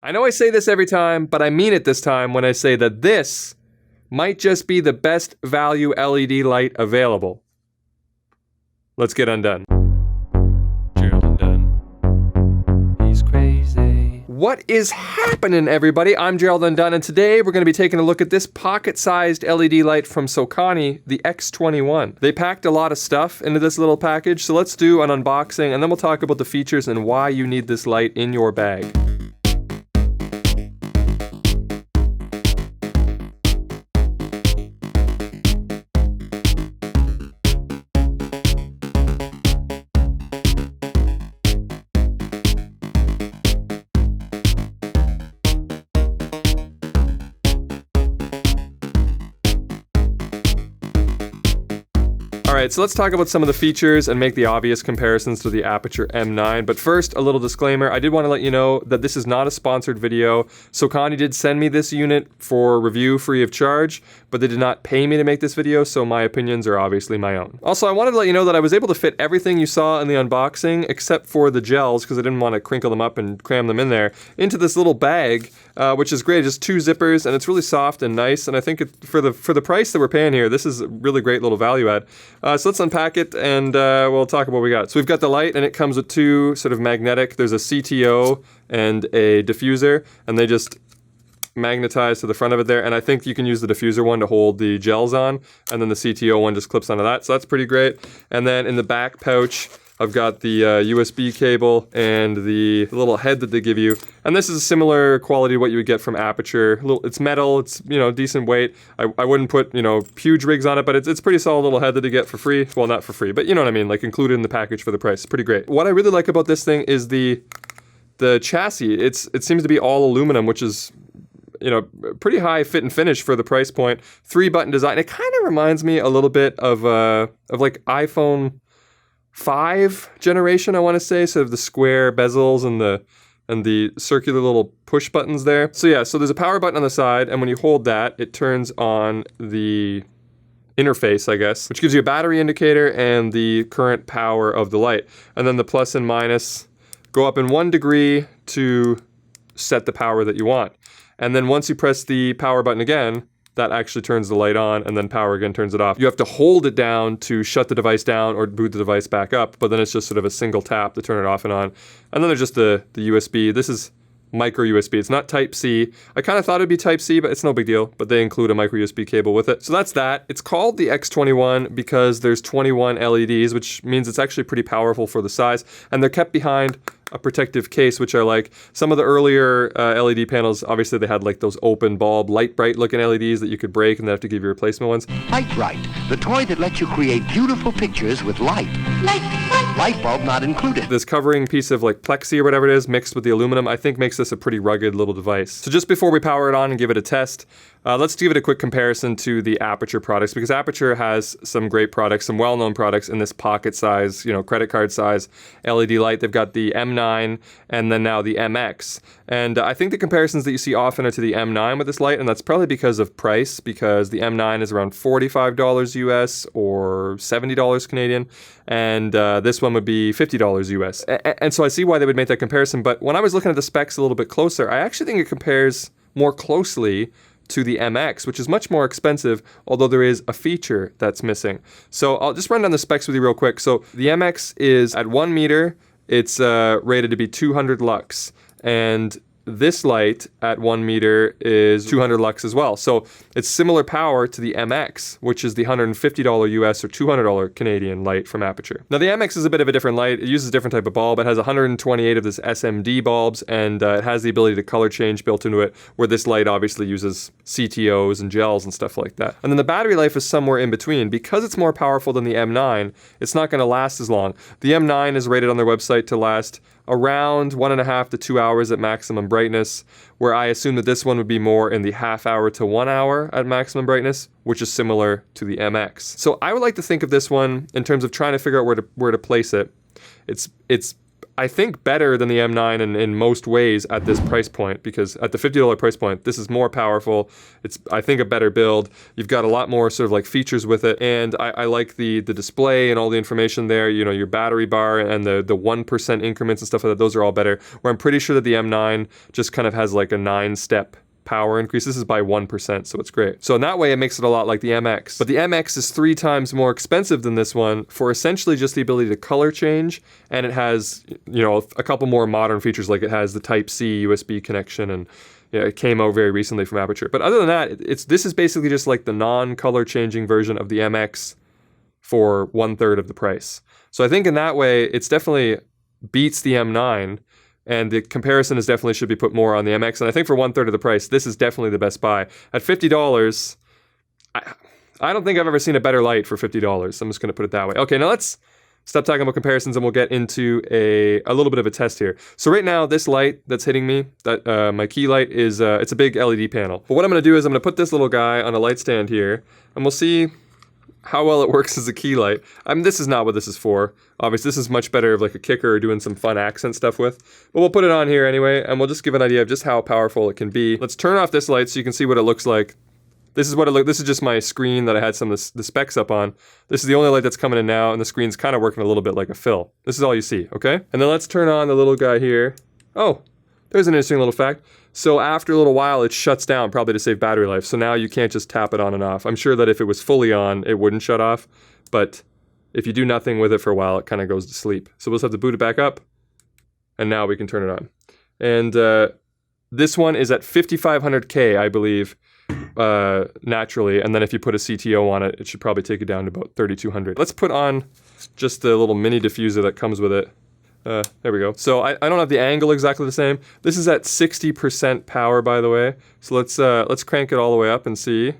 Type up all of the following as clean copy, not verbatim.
I know I say this every time, but I mean it this time when I say that this might just be the best value LED light available. Let's get undone. Gerald Undone. He's crazy. What is happening, everybody? I'm Gerald Undone, and today we're going to be taking a look at this pocket-sized LED light from Sokani, the X21. They packed a lot of stuff into this little package, so let's do an unboxing, and then we'll talk about the features and why you need this light in your bag. Alright, so let's talk about some of the features and make the obvious comparisons to the Aputure M9. But first, a little disclaimer. I did want to let you know that this is not a sponsored video. Sokani did send me this unit for review free of charge, but they did not pay me to make this video, so my opinions are obviously my own. Also, I wanted to let you know that I was able to fit everything you saw in the unboxing, except for the gels, because I didn't want to crinkle them up and cram them in there, into this little bag, which is great. Just 2 zippers, and it's really soft and nice, and I think for the price that we're paying here, this is a really great little value add. So let's unpack it and we'll talk about what we got. So we've got the light, and it comes with 2 sort of magnetic, there's a CTO and a diffuser, and they just magnetize to the front of it there, and I think you can use the diffuser one to hold the gels on, and then the CTO one just clips onto that, so that's pretty great. And then in the back pouch, I've got the USB cable and the little head that they give you. And this is a similar quality to what you would get from Aputure. It's metal, it's, decent weight. I wouldn't put, huge rigs on it, but it's pretty solid little head that you get for free. Well, not for free, but you know what I mean, like included in the package for the price. It's pretty great. What I really like about this thing is the chassis. It seems to be all aluminum, which is pretty high fit and finish for the price point. 3-button design. It kind of reminds me a little bit of like iPhone 5 generation, I want to say, so the square bezels and the circular little push buttons there. So yeah, so there's a power button on the side, and when you hold that, it turns on the interface, I guess, which gives you a battery indicator and the current power of the light. And then the plus and minus go up in 1 degree to set the power that you want. And then once you press the power button again, that actually turns the light on, and then power again turns it off. You have to hold it down to shut the device down or boot the device back up, but then it's just sort of a single tap to turn it off and on. And then there's just the USB. This is micro USB. It's not Type-C. I kind of thought it'd be Type-C, but it's no big deal. But they include a micro USB cable with it. So that's that. It's called the X21 because there's 21 LEDs, which means it's actually pretty powerful for the size. And they're kept behind a protective case, which I like. Some of the earlier LED panels, obviously they had like those open bulb, light bright looking LEDs that you could break and they have to give you replacement ones. Light Bright, the toy that lets you create beautiful pictures with light. Light bulb not included. This covering piece of like plexi or whatever it is mixed with the aluminum, I think makes this a pretty rugged little device. So just before we power it on and give it a test, let's give it a quick comparison to the Aputure products, because Aputure has some great products, some well-known products in this pocket size, credit card size LED light. They've got the M9 and then now the MX. And I think the comparisons that you see often are to the M9 with this light, and that's probably because of price, because the M9 is around $45 US or $70 Canadian, and this one would be $50 US. And so I see why they would make that comparison, but when I was looking at the specs a little bit closer, I actually think it compares more closely to the MX, which is much more expensive, although there is a feature that's missing. So I'll just run down the specs with you real quick. So the MX is at 1 meter, it's rated to be 200 lux, and this light at 1 meter is 200 lux as well. So it's similar power to the MX, which is the $150 US or $200 Canadian light from Aputure. Now the MX is a bit of a different light. It uses a different type of bulb. It has 128 of this SMD bulbs, and it has the ability to color change built into it, where this light obviously uses CTOs and gels and stuff like that. And then the battery life is somewhere in between. Because it's more powerful than the M9, it's not going to last as long. The M9 is rated on their website to last around 1.5 to 2 hours at maximum brightness, where I assume that this one would be more in the half hour to 1 hour at maximum brightness, which is similar to the MX. So I would like to think of this one in terms of trying to figure out where to place it. It's I think, better than the M9 in most ways at this price point, because at the $50 price point, this is more powerful. It's, I think, a better build. You've got a lot more sort of like features with it, and I like the display and all the information there. You know, your battery bar and the 1% increments and stuff like that. Those are all better. Where I'm pretty sure that the M9 just kind of has like a 9-step power increase. This is by 1%, so it's great. So in that way, it makes it a lot like the MX. But the MX is 3 times more expensive than this one for essentially just the ability to color change, and it has, you know, a couple more modern features, like it has the Type-C USB connection, and you know, it came out very recently from Aputure. But other than that, this is basically just like the non-color changing version of the MX for 1/3 of the price. So I think in that way, it's definitely beats the M9. And the comparison is definitely should be put more on the MX. And I think for 1/3 of the price, this is definitely the best buy. At $50, I don't think I've ever seen a better light for $50. I'm just going to put it that way. Okay, now let's stop talking about comparisons and we'll get into a little bit of a test here. So right now, this light that's hitting me, that my key light, is it's a big LED panel. But what I'm going to do is I'm going to put this little guy on a light stand here, and we'll see how well it works as a key light. I mean, this is not what this is for. Obviously, this is much better of like a kicker or doing some fun accent stuff with. But we'll put it on here anyway, and we'll just give an idea of just how powerful it can be. Let's turn off this light so you can see what it looks like. This is just my screen that I had some of the specs up on. This is the only light that's coming in now, and the screen's kind of working a little bit like a fill. This is all you see, okay? And then let's turn on the little guy here. Oh, there's an interesting little fact. So after a little while, it shuts down, probably to save battery life. So now you can't just tap it on and off. I'm sure that if it was fully on, it wouldn't shut off. But if you do nothing with it for a while, it kind of goes to sleep. So we'll just have to boot it back up. And now we can turn it on. And this one is at 5500K, I believe, naturally. And then if you put a CTO on it, it should probably take it down to about 3200. Let's put on just the little mini diffuser that comes with it. There we go. So I don't have the angle exactly the same. This is at 60% power, by the way. So let's crank it all the way up and see.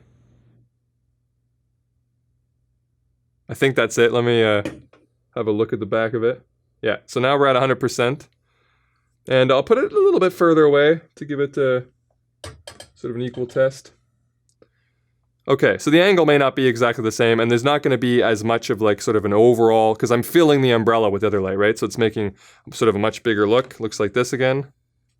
I think that's it. Let me have a look at the back of it. Yeah, so now we're at 100%. And I'll put it a little bit further away to give it sort of an equal test. Okay, so the angle may not be exactly the same, and there's not going to be as much of like sort of an overall, because I'm filling the umbrella with the other light, right? So it's making sort of a much bigger look. Looks like this again.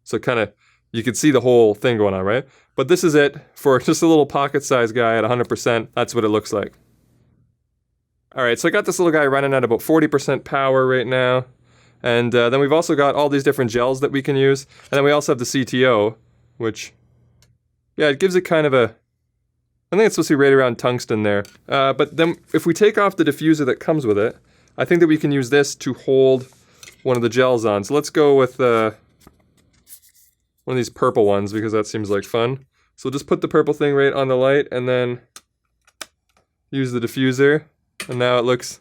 So kind of, you can see the whole thing going on, right? But this is it for just a little pocket-sized guy at 100%. That's what it looks like. All right, so I got this little guy running at about 40% power right now. And then we've also got all these different gels that we can use. And then we also have the CTO, which, yeah, it gives it kind of a, I think it's supposed to be right around tungsten there. But then if we take off the diffuser that comes with it, I think that we can use this to hold one of the gels on. So let's go with one of these purple ones, because that seems like fun. So we'll just put the purple thing right on the light and then use the diffuser. And now it looks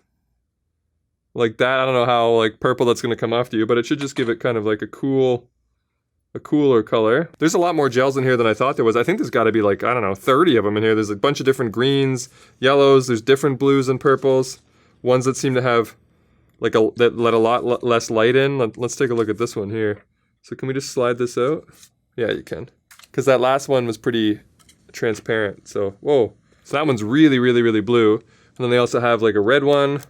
like that. I don't know how like purple that's going to come off to you, but it should just give it kind of like a cooler color. There's a lot more gels in here than I thought there was. I think there's got to be like, I don't know, 30 of them in here. There's a bunch of different greens, yellows, there's different blues and purples. Ones that seem to have like that let a lot less light in. Let's take a look at this one here. So can we just slide this out? Yeah, you can. Because that last one was pretty transparent. So, whoa. So that one's really, really, really blue. And then they also have like a red one.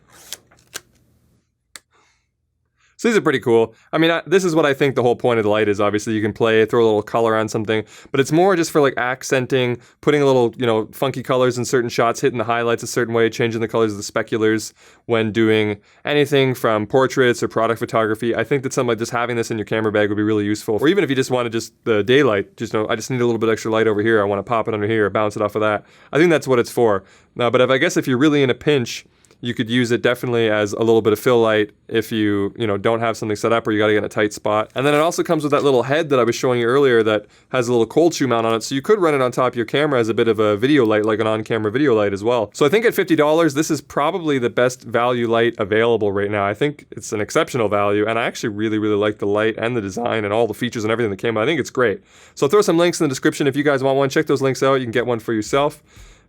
So these are pretty cool. I mean, this is what I think the whole point of the light is. Obviously, you can play, throw a little color on something, but it's more just for like accenting, putting a little, you know, funky colors in certain shots, hitting the highlights a certain way, changing the colors of the speculars when doing anything from portraits or product photography. I think that something like just having this in your camera bag would be really useful. Or even if you just wanted just the daylight, just know, I just need a little bit extra light over here. I want to pop it under here, bounce it off of that. I think that's what it's for. But I guess if you're really in a pinch, you could use it definitely as a little bit of fill light if you don't have something set up or you gotta get in a tight spot. And then it also comes with that little head that I was showing you earlier that has a little cold shoe mount on it, so you could run it on top of your camera as a bit of a video light, like an on-camera video light as well. So I think at $50, this is probably the best value light available right now. I think it's an exceptional value, and I actually really, really like the light and the design and all the features and everything that came out. I think it's great. So I'll throw some links in the description if you guys want one. Check those links out. You can get one for yourself.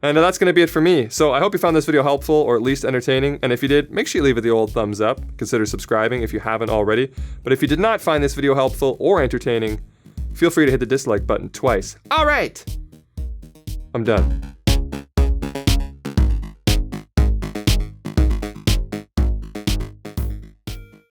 And that's going to be it for me. So I hope you found this video helpful or at least entertaining. And if you did, make sure you leave it the old thumbs up. Consider subscribing if you haven't already. But if you did not find this video helpful or entertaining, feel free to hit the dislike button twice. All right, I'm done.